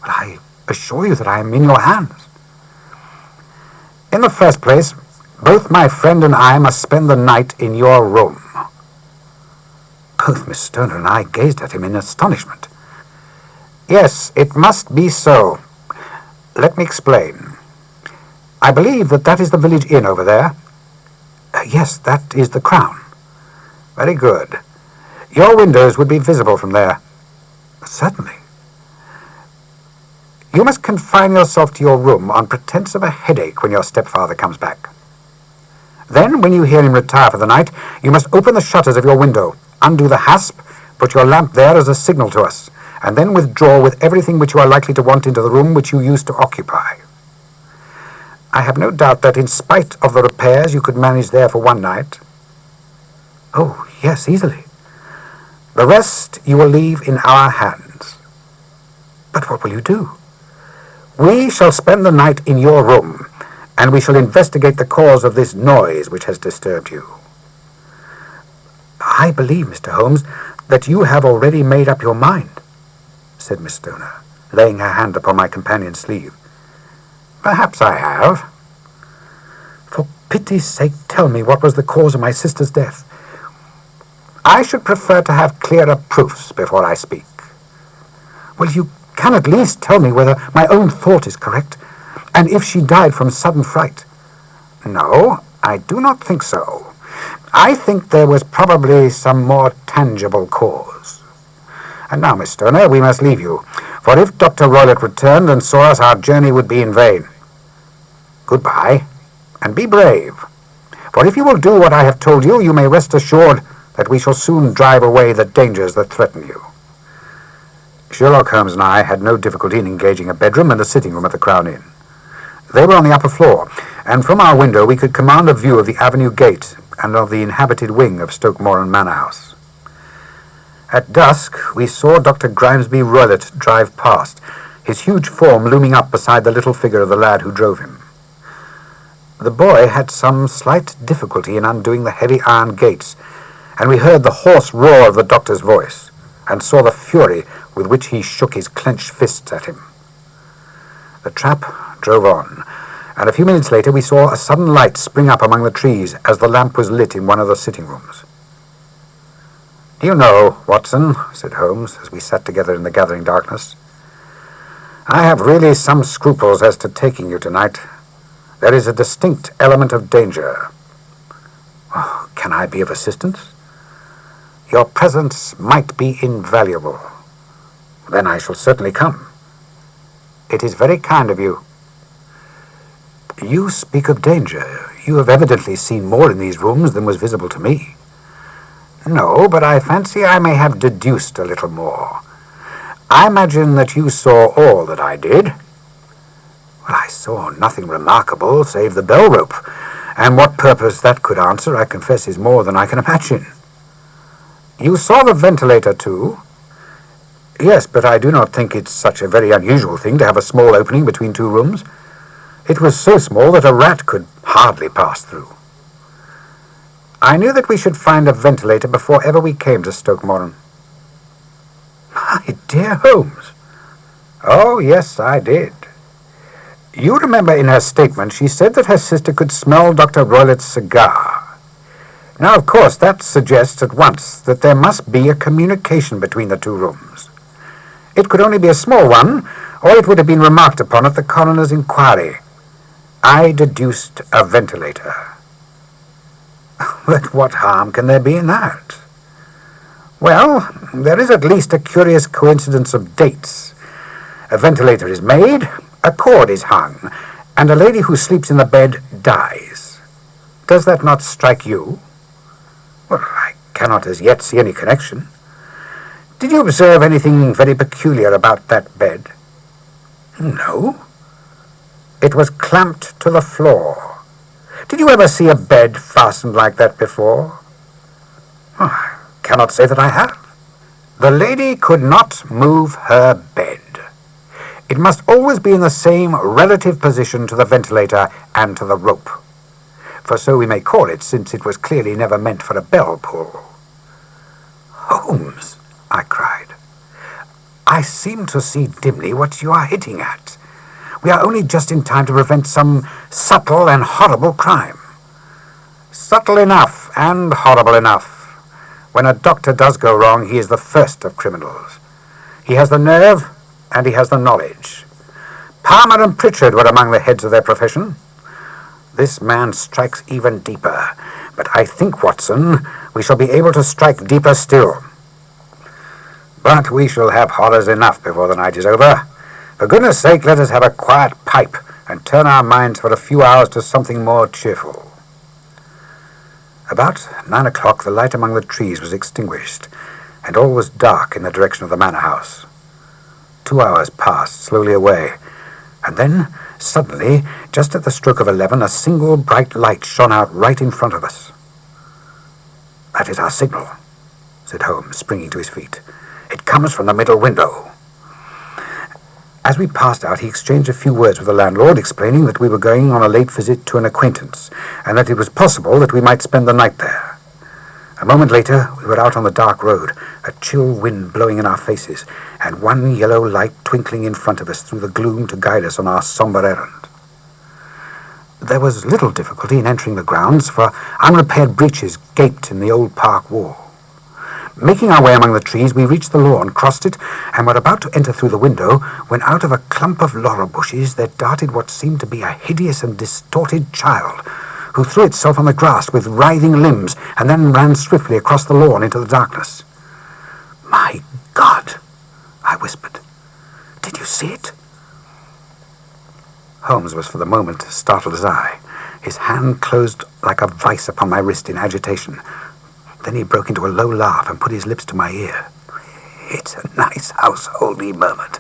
"Well, I assure you that I am in your hands." "In the first place, both my friend and I must spend the night in your room." Both Miss Stoner and I gazed at him in astonishment. "Yes, it must be so. Let me explain. I believe that is the village inn over there?" "Yes, that is the Crown." "Very good. Your windows would be visible from there?" "Certainly." "You must confine yourself to your room on pretence of a headache when your stepfather comes back. Then, when you hear him retire for the night, you must open the shutters of your window, undo the hasp, put your lamp there as a signal to us, and then withdraw with everything which you are likely to want into the room which you used to occupy. I have no doubt that in spite of the repairs you could manage there for one night." "Oh, yes, easily." The rest you will leave in our hands. But what will you do? We shall spend the night in your room, and we shall investigate the cause of this noise which has disturbed you. I believe, Mr. Holmes, that you have already made up your mind, said Miss Stoner, laying her hand upon my companion's sleeve. Perhaps I have. For pity's sake, tell me what was the cause of my sister's death. I should prefer to have clearer proofs before I speak. Well, you can at least tell me whether my own thought is correct, and if she died from sudden fright. No, I do not think so. I think there was probably some more tangible cause. And now, Miss Stoner, we must leave you, for if Dr. Roylott returned and saw us, our journey would be in vain. Goodbye, and be brave, for if you will do what I have told you, you may rest assured that we shall soon drive away the dangers that threaten you. Sherlock Holmes and I had no difficulty in engaging a bedroom and a sitting room at the Crown Inn. They were on the upper floor, and from our window we could command a view of the avenue gate and of the inhabited wing of Stoke Moran Manor House. At dusk we saw Dr. Grimesby Roylott drive past, his huge form looming up beside the little figure of the lad who drove him. The boy had some slight difficulty in undoing the heavy iron gates, and we heard the hoarse roar of the doctor's voice, and saw the fury with which he shook his clenched fists at him. The trap drove on, and a few minutes later we saw a sudden light spring up among the trees as the lamp was lit in one of the sitting rooms. "Do you know, Watson," said Holmes, as we sat together in the gathering darkness, "I have really some scruples as to taking you tonight. There is a distinct element of danger." "Oh, can I be of assistance?" "Your presence might be invaluable." "Then I shall certainly come." "It is very kind of you." "You speak of danger. You have evidently seen more in these rooms than was visible to me." "No, but I fancy I may have deduced a little more. I imagine that you saw all that I did." "Well, I saw nothing remarkable save the bell rope, and what purpose that could answer, I confess, is more than I can imagine." "You saw the ventilator, too?" "Yes, but I do not think it's such a very unusual thing to have a small opening between two rooms. It was so small that a rat could hardly pass through." "I knew that we should find a ventilator before ever we came to Stoke Moran." "My dear Holmes!" "Oh, yes, I did. You remember in her statement she said that her sister could smell Dr. Roylott's cigar. Now, of course, that suggests at once that there must be a communication between the two rooms. It could only be a small one, or it would have been remarked upon at the coroner's inquiry. I deduced a ventilator." "But what harm can there be in that?" "Well, there is at least a curious coincidence of dates. A ventilator is made, a cord is hung, and a lady who sleeps in the bed dies. Does that not strike you?" "Well, I cannot as yet see any connection." "Did you observe anything very peculiar about that bed?" "No." "It was clamped to the floor. Did you ever see a bed fastened like that before?" "Oh, I cannot say that I have." "The lady could not move her bed. It must always be in the same relative position to the ventilator and to the rope. For so we may call it, since it was clearly never meant for a bell pull." "Holmes," I cried, "I seem to see dimly what you are hitting at. We are only just in time to prevent some subtle and horrible crime." "Subtle enough and horrible enough. When a doctor does go wrong, he is the first of criminals. He has the nerve, and he has the knowledge. Palmer and Pritchard were among the heads of their profession. This man strikes even deeper, but I think, Watson, we shall be able to strike deeper still. But we shall have horrors enough before the night is over. For goodness' sake, let us have a quiet pipe and turn our minds for a few hours to something more cheerful." About 9 o'clock the light among the trees was extinguished, and all was dark in the direction of the manor house. 2 hours passed slowly away, and then, suddenly, just at the stroke of 11, a single bright light shone out right in front of us. "That is our signal," said Holmes, springing to his feet. "It comes from the middle window." As we passed out, he exchanged a few words with the landlord, explaining that we were going on a late visit to an acquaintance, and that it was possible that we might spend the night there. A moment later, we were out on the dark road, a chill wind blowing in our faces, and one yellow light twinkling in front of us through the gloom to guide us on our somber errand. There was little difficulty in entering the grounds, for unrepaired breaches gaped in the old park wall. Making our way among the trees, we reached the lawn, crossed it, and were about to enter through the window when out of a clump of laurel bushes there darted what seemed to be a hideous and distorted child, who threw itself on the grass with writhing limbs and then ran swiftly across the lawn into the darkness. "My God!" I whispered. "Did you see it?" Holmes was for the moment as startled as I. His hand closed like a vice upon my wrist in agitation. Then he broke into a low laugh and put his lips to my ear. "It's a nice household," he murmured.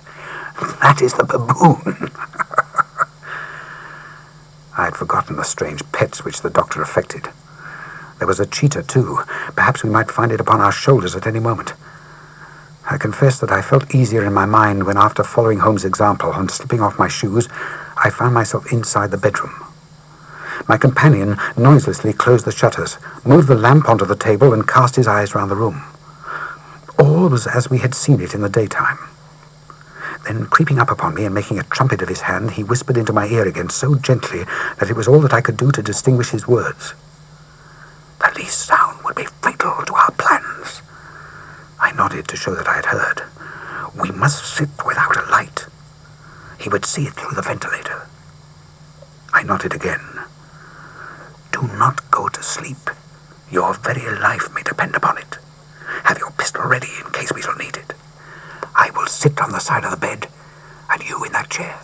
"That is the baboon." I had forgotten the strange pets which the doctor affected. There was a cheetah, too. Perhaps we might find it upon our shoulders at any moment. I confess that I felt easier in my mind when, after following Holmes' example and slipping off my shoes, I found myself inside the bedroom. My companion noiselessly closed the shutters, moved the lamp onto the table, and cast his eyes round the room. All was as we had seen it in the daytime. Then, creeping up upon me and making a trumpet of his hand, he whispered into my ear again so gently that it was all that I could do to distinguish his words. "The least sound would be fatal to our plans." I nodded to show that I had heard. "We must sit without a light. He would see it through the ventilator." I nodded again. "Do not go to sleep. Your very life may depend upon it. Have your pistol ready in case we shall need it. I will sit on the side of the bed, and you in that chair."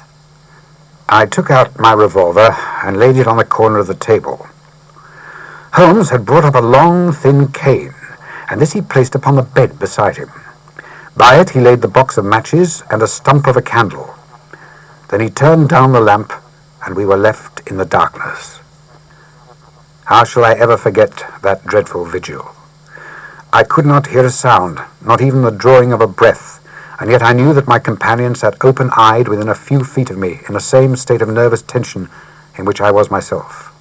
I took out my revolver and laid it on the corner of the table. Holmes had brought up a long, thin cane, and this he placed upon the bed beside him. By it he laid the box of matches and a stump of a candle. Then he turned down the lamp, and we were left in the darkness. How shall I ever forget that dreadful vigil? I could not hear a sound, not even the drawing of a breath, and yet I knew that my companion sat open-eyed within a few feet of me, in the same state of nervous tension in which I was myself.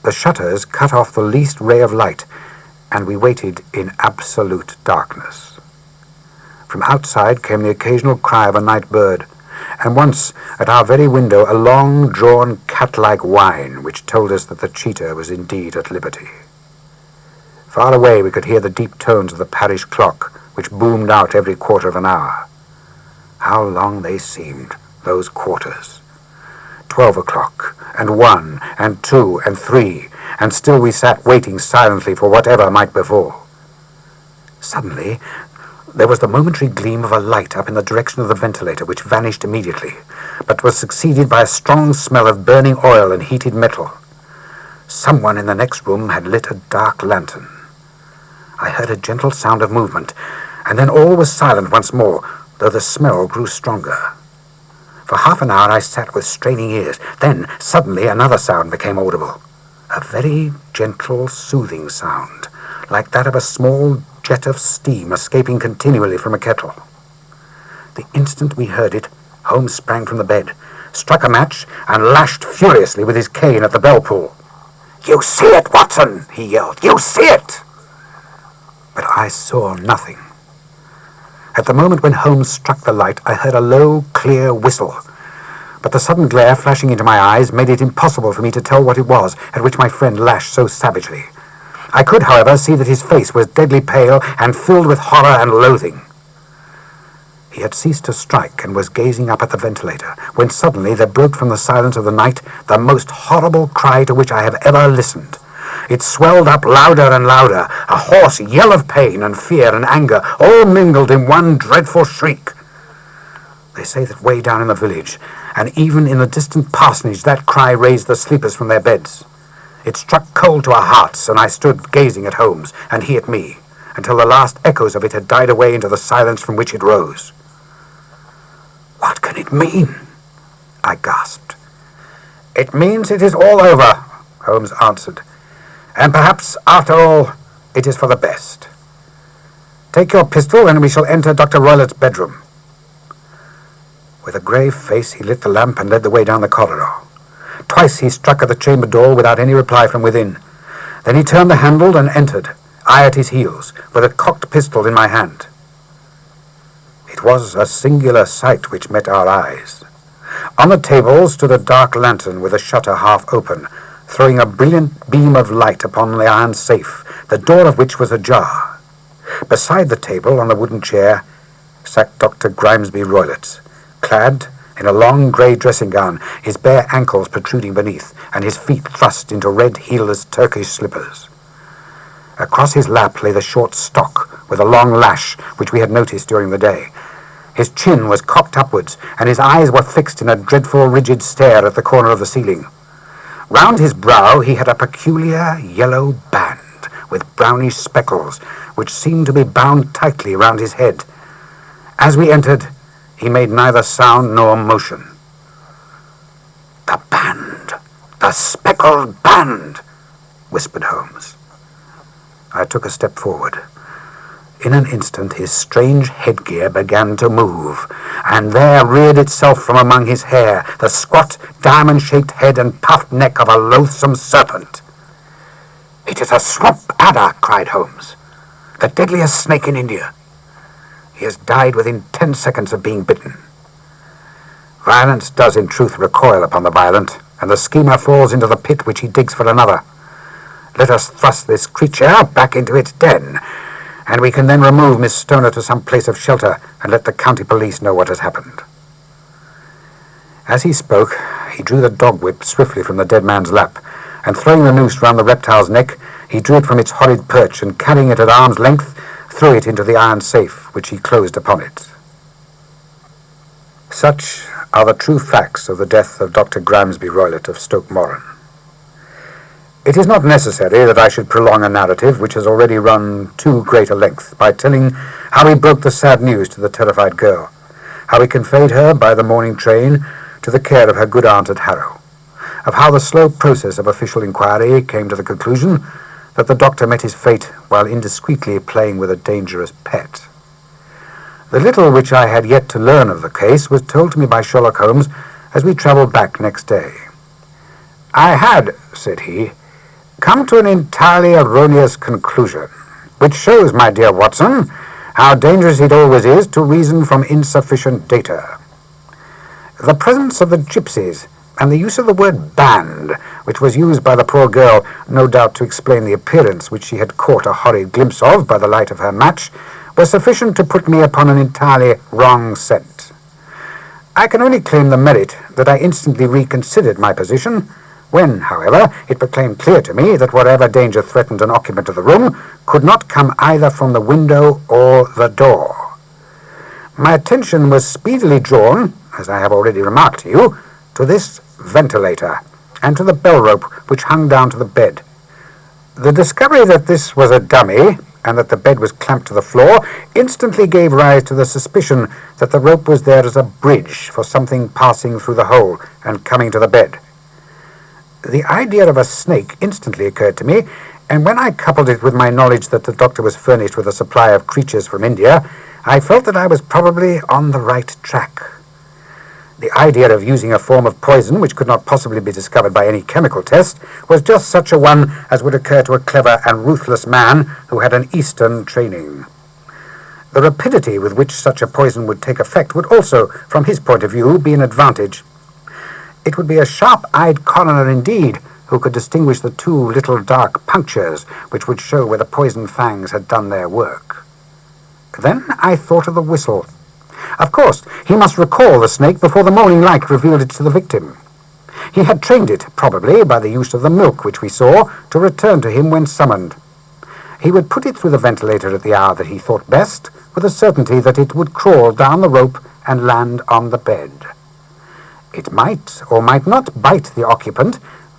The shutters cut off the least ray of light, and we waited in absolute darkness. From outside came the occasional cry of a night bird, and once, at our very window, a long-drawn cat-like whine which told us that the cheetah was indeed at liberty. Far away we could hear the deep tones of the parish clock, which boomed out every quarter of an hour. How long they seemed, those quarters! 12 o'clock, and 1, and 2, and 3, and still we sat waiting silently for whatever might befall. Suddenly, there was the momentary gleam of a light up in the direction of the ventilator, which vanished immediately, but was succeeded by a strong smell of burning oil and heated metal. Someone in the next room had lit a dark lantern. I heard a gentle sound of movement, and then all was silent once more, though the smell grew stronger. For half an hour I sat with straining ears. Then, suddenly, another sound became audible. A very gentle, soothing sound, like that of a small jet of steam escaping continually from a kettle. The instant we heard it, Holmes sprang from the bed, struck a match, and lashed furiously with his cane at the bell-pull. "You see it, Watson!" he yelled. "You see it!" But I saw nothing. At the moment when Holmes struck the light, I heard a low, clear whistle, but the sudden glare flashing into my eyes made it impossible for me to tell what it was at which my friend lashed so savagely. I could, however, see that his face was deadly pale and filled with horror and loathing. He had ceased to strike and was gazing up at the ventilator, when suddenly there broke from the silence of the night the most horrible cry to which I have ever listened. It swelled up louder and louder, a hoarse yell of pain and fear and anger, all mingled in one dreadful shriek. They say that way down in the village, and even in the distant parsonage, that cry raised the sleepers from their beds. It struck cold to our hearts, and I stood gazing at Holmes, and he at me, until the last echoes of it had died away into the silence from which it rose. "What can it mean?" I gasped. "It means it is all over," Holmes answered. "And perhaps, after all, it is for the best. Take your pistol and we shall enter Dr. Roylett's bedroom." With a grave face, he lit the lamp and led the way down the corridor. Twice he struck at the chamber door without any reply from within. Then he turned the handle and entered, I at his heels, with a cocked pistol in my hand. It was a singular sight which met our eyes. On the table stood a dark lantern with a shutter half open, throwing a brilliant beam of light upon the iron safe, the door of which was ajar. Beside the table, on a wooden chair, sat Dr. Grimesby Roylott, clad in a long grey dressing gown, his bare ankles protruding beneath, and his feet thrust into red heelless Turkish slippers. Across his lap lay the short stock with a long lash which we had noticed during the day. His chin was cocked upwards, and his eyes were fixed in a dreadful rigid stare at the corner of the ceiling. Round his brow he had a peculiar yellow band with brownish speckles, which seemed to be bound tightly round his head. As we entered, he made neither sound nor motion. "The band! The speckled band!" whispered Holmes. I took a step forward. In an instant his strange headgear began to move, and there reared itself from among his hair the squat, diamond-shaped head and puffed neck of a loathsome serpent. "It is a swamp adder," cried Holmes, "the deadliest snake in India. He has died within 10 seconds of being bitten." Violence does in truth recoil upon the violent, and the schemer falls into the pit which he digs for another. Let us thrust this creature back into its den, and we can then remove Miss Stoner to some place of shelter and let the county police know what has happened. As he spoke, he drew the dog whip swiftly from the dead man's lap, and throwing the noose round the reptile's neck, he drew it from its horrid perch, and carrying it at arm's length, threw it into the iron safe, which he closed upon it. Such are the true facts of the death of Dr. Grimesby Roylott of Stoke Moran. It is not necessary that I should prolong a narrative which has already run too great a length by telling how he broke the sad news to the terrified girl, how he conveyed her by the morning train to the care of her good aunt at Harrow, of how the slow process of official inquiry came to the conclusion that the doctor met his fate while indiscreetly playing with a dangerous pet. The little which I had yet to learn of the case was told to me by Sherlock Holmes as we travelled back next day. "I had," said he, "come to an entirely erroneous conclusion, which shows, my dear Watson, how dangerous it always is to reason from insufficient data. The presence of the gypsies, and the use of the word band, which was used by the poor girl, no doubt to explain the appearance which she had caught a horrid glimpse of by the light of her match, was sufficient to put me upon an entirely wrong scent. I can only claim the merit that I instantly reconsidered my position, when, however, it became clear to me that whatever danger threatened an occupant of the room could not come either from the window or the door. My attention was speedily drawn, as I have already remarked to you, to this ventilator, and to the bell rope which hung down to the bed. The discovery that this was a dummy, and that the bed was clamped to the floor, instantly gave rise to the suspicion that the rope was there as a bridge for something passing through the hole and coming to the bed. The idea of a snake instantly occurred to me, and when I coupled it with my knowledge that the doctor was furnished with a supply of creatures from India, I felt that I was probably on the right track. The idea of using a form of poison which could not possibly be discovered by any chemical test was just such a one as would occur to a clever and ruthless man who had an Eastern training. The rapidity with which such a poison would take effect would also, from his point of view, be an advantage. It would be a sharp-eyed coroner indeed who could distinguish the two little dark punctures which would show where the poisoned fangs had done their work. Then I thought of the whistle. Of course, he must recall the snake before the morning light revealed it to the victim. He had trained it, probably, by the use of the milk which we saw, to return to him when summoned. He would put it through the ventilator at the hour that he thought best, with a certainty that it would crawl down the rope and land on the bed. It might or might not bite the occupant.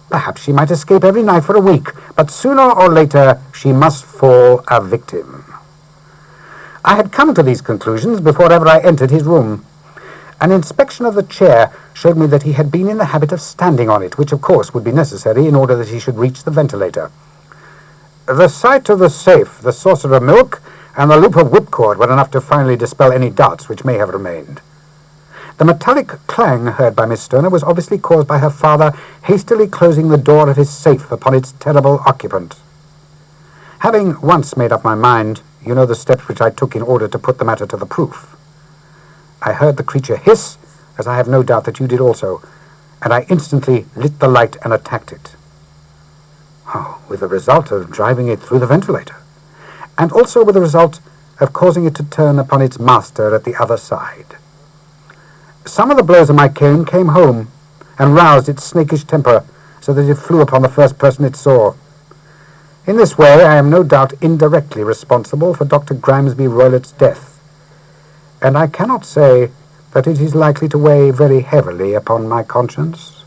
Perhaps she might escape every night for a week, but sooner or later she must fall a victim. I had come to these conclusions before ever I entered his room. An inspection of the chair showed me that he had been in the habit of standing on it, which of course would be necessary in order that he should reach the ventilator. The sight of the safe, the saucer of milk, and the loop of whipcord were enough to finally dispel any doubts which may have remained. The metallic clang heard by Miss Stoner was obviously caused by her father hastily closing the door of his safe upon its terrible occupant. Having once made up my mind, you know the steps which I took in order to put the matter to the proof. I heard the creature hiss, as I have no doubt that you did also, and I instantly lit the light and attacked it. Oh, with the result of driving it through the ventilator, and also with the result of causing it to turn upon its master at the other side. Some of the blows of my cane came home and roused its snakish temper so that it flew upon the first person it saw. In this way I am no doubt indirectly responsible for Dr. Grimesby Roylott's death, and I cannot say that it is likely to weigh very heavily upon my conscience.